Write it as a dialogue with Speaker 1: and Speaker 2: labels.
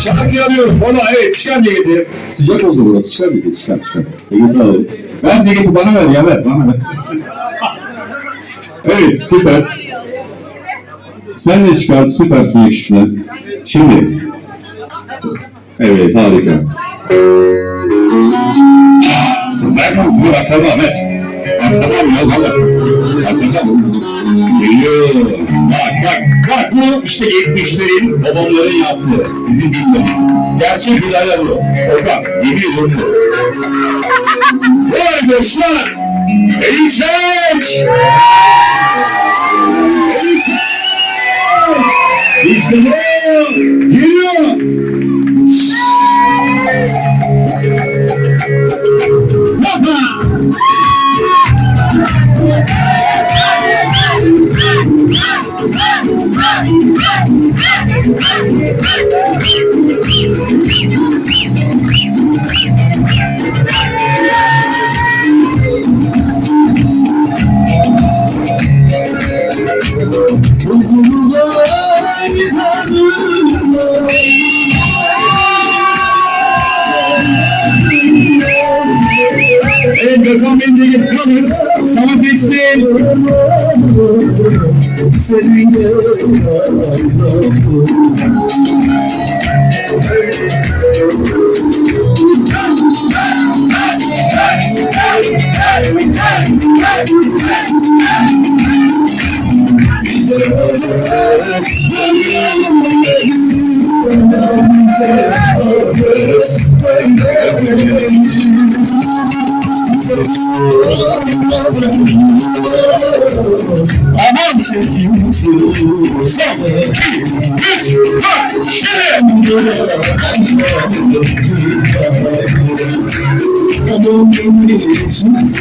Speaker 1: Şarkıyı alıyorum. Onu evet çıkar ceketi. Sıcak oldu burası. Çıkar ceketi. Çıkar. Ceketi alalım. Ver ceketi bana ver ya ver. Bana ver. Evet süper. Sen de çıkar. Süpersin yakışıklı. Şimdi. Evet harika. Ver kontrolü arkadan ver. Arkadan ya valla. Arkadan. Geliyor. Bak bu işte 70'lerin babamların yaptığı. Bizim bildiğimiz. Gerçek bir ayar bu. Okan yemin ediyorum bu. Vay boşlar. Eğil çek. Eğil çek. İşte bu. Geliyor. Evet, Gökhan Bey'in ceketi kalır. Sana tekstil. Aman çekimsin. Son, 2, 3, 4, şimdi. Aman beni çıktı.